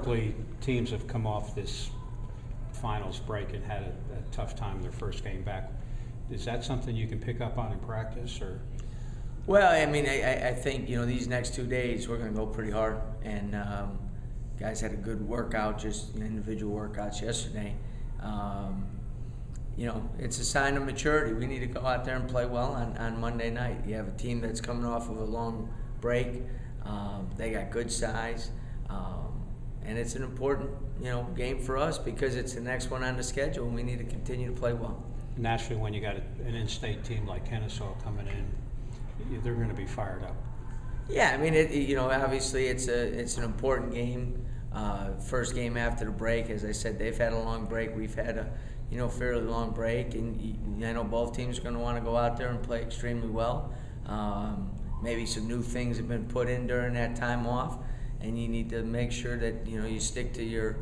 Typically, teams have come off this finals break and had a tough time their first game back. Is that something you can pick up on in practice, or? Well, I mean, I think, these next 2 days we're going to go pretty hard, and guys had a good workout, just individual workouts yesterday. It's a sign of maturity. We need to go out there and play well on Monday night. You have a team that's coming off of a long break. They got good size, and it's an important, game for us because it's the next one on the schedule, and we need to continue to play well. Naturally, when you got an in-state team like Kennesaw coming in, they're going to be fired up. Yeah, I mean, obviously it's an important game. First game after the break, as I said, they've had a long break. We've had a fairly long break, and I know both teams are going to want to go out there and play extremely well. Maybe some new things have been put in during that time off, and you need to make sure that you stick to your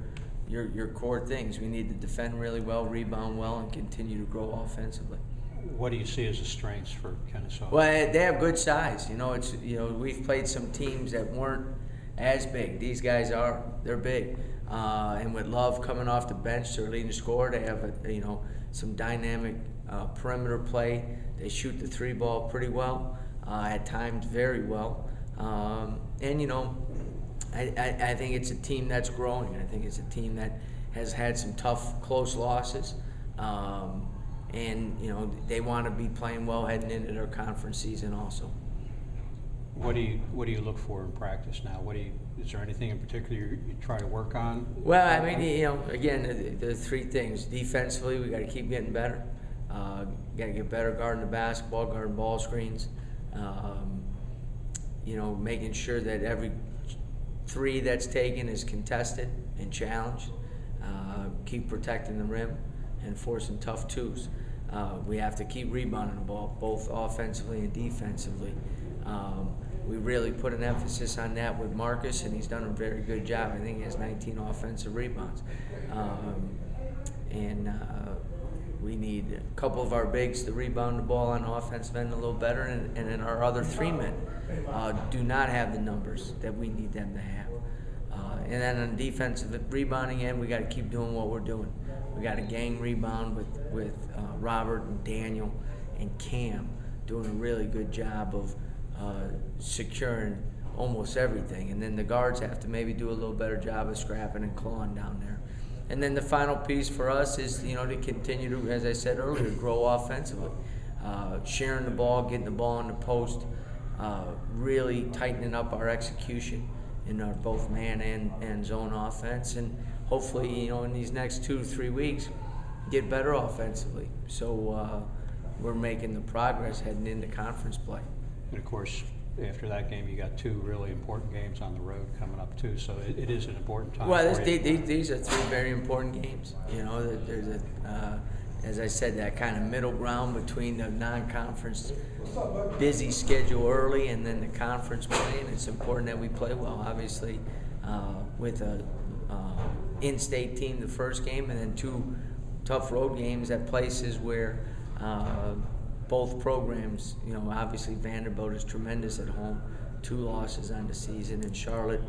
core things. We need to defend really well, rebound well, and continue to grow offensively. What do you see as the strengths for Kennesaw? Well, they have good size. We've played some teams that weren't as big. These guys they're big. And with Love coming off the bench, their leading scorer, they have some dynamic perimeter play. They shoot the three ball pretty well, at times very well. I think it's a team that's growing. I think it's a team that has had some tough, close losses. They want to be playing well heading into their conference season also. What do you look for in practice now? Is there anything in particular you try to work on? Well, I mean, again, the three things. Defensively, we got to keep getting better. Got to get better guarding the basketball, guarding ball screens. Making sure that every three that's taken is contested and challenged. Keep protecting the rim and forcing tough twos. We have to keep rebounding the ball, both offensively and defensively. We really put an emphasis on that with Marcus, and he's done a very good job. I think he has 19 offensive rebounds. We need a couple of our bigs to rebound the ball on the offensive end a little better, and then our other three men do not have the numbers that we need them to have. And then on the defensive rebounding end, we got to keep doing what we're doing. We got a gang rebound with Robert and Daniel and Cam doing a really good job of securing almost everything. And then the guards have to maybe do a little better job of scrapping and clawing down there. And then the final piece for us is, to continue to, as I said earlier, grow offensively. Sharing the ball, getting the ball in the post, really tightening up our execution in our both man and zone offense. And hopefully, in these next 2 to 3 weeks, get better offensively. So we're making the progress heading into conference play. And of course, after that game, you got 2 really important games on the road coming up too. So it is an important time. Well, these are 3 very important games. There's as I said, that kind of middle ground between the non-conference busy schedule early and then the conference play, and it's important that we play well. Obviously, with a in-state team the first game, and then 2 tough road games at places where both programs, obviously Vanderbilt is tremendous at home, 2 losses on the season, and Charlotte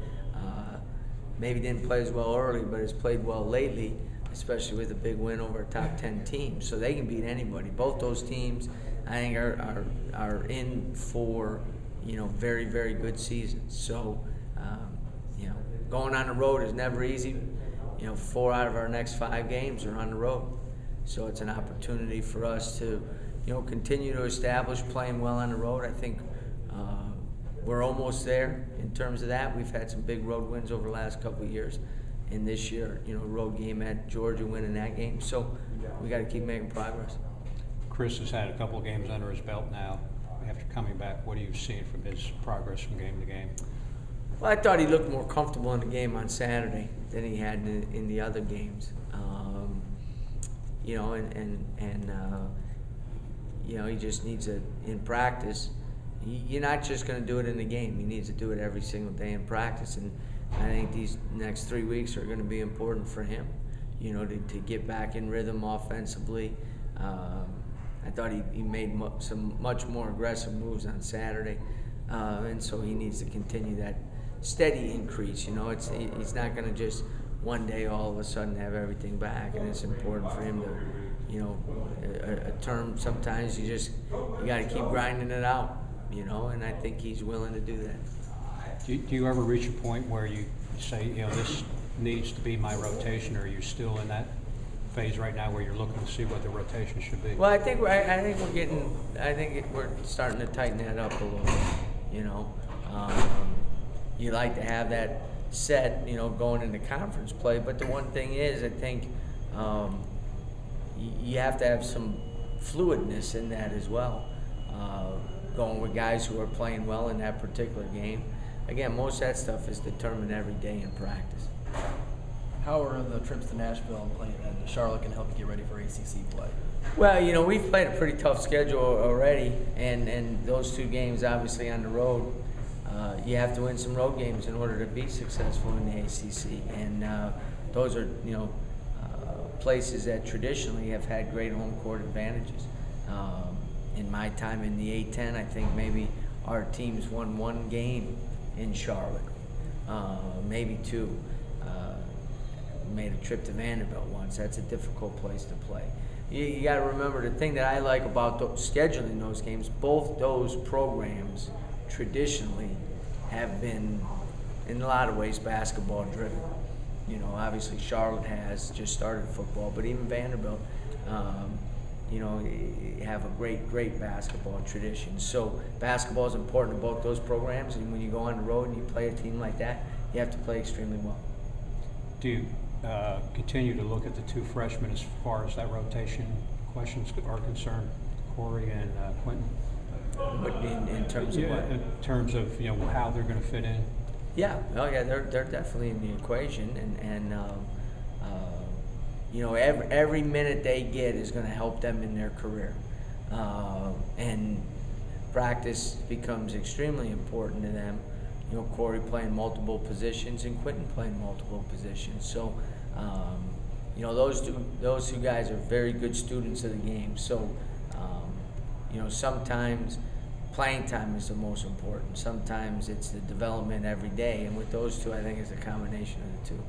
maybe didn't play as well early, but has played well lately, especially with a big win over a top 10 team. So they can beat anybody. Both those teams, I think, are in for very, very good seasons. So going on the road is never easy. 4 out of our next 5 games are on the road, so it's an opportunity for us to continue to establish playing well on the road. I think we're almost there in terms of that. We've had some big road wins over the last couple of years. And this year, road game at Georgia, winning that game. So we got to keep making progress. Chris has had a couple of games under his belt now. After coming back, what are you seeing from his progress from game to game? Well, I thought he looked more comfortable in the game on Saturday than he had in the other games. He just needs in practice. You're not just going to do it in the game. He needs to do it every single day in practice. And I think these next 3 weeks are going to be important for him, to get back in rhythm offensively. I thought he made some much more aggressive moves on Saturday, and so he needs to continue steady increase. You know, he's not going to just one day all of a sudden have everything back, and it's important for him to, you know, a term sometimes you got to keep grinding it out, you know, and I think he's willing to do that. Do you ever reach a point where you say, you know, this needs to be my rotation, or are you still in that phase right now where you're looking to see what the rotation should be? Well, I think we're starting to tighten that up a little bit, you know. You like to have that set, you know, going into conference play, but the one thing is, I think you have to have some fluidness in that as well. Going with guys who are playing well in that particular game. Again, most of that stuff is determined every day in practice. How are the trips to Nashville and playing and Charlotte can help you get ready for ACC play? Well, you know, we've played a pretty tough schedule already, and those two games obviously on the road. You have to win some road games in order to be successful in the ACC, and those are, you know, places that traditionally have had great home court advantages. In my time in the A-10, I think maybe our teams won one game in Charlotte, maybe two. Made a trip to Vanderbilt once. That's a difficult place to play. You got to remember, the thing that I like about scheduling those games, both those programs traditionally have been, in a lot of ways, basketball driven. You know, obviously Charlotte has just started football, but even Vanderbilt, you know, have a great basketball tradition. So basketball is important to both those programs, and when you go on the road and you play a team like that, you have to play extremely well. Do you continue to look at the two freshmen as far as that rotation questions are concerned, Corey and Quentin? In terms of what? In terms of, you know, how they're going to fit in. Yeah, oh yeah, they're definitely in the equation, and you know, every minute they get is going to help them in their career, and practice becomes extremely important to them. You know, Corey playing multiple positions and Quentin playing multiple positions. So, you know, those two guys are very good students of the game. So, you know, sometimes playing time is the most important. Sometimes it's the development every day. And with those two, I think it's a combination of the two.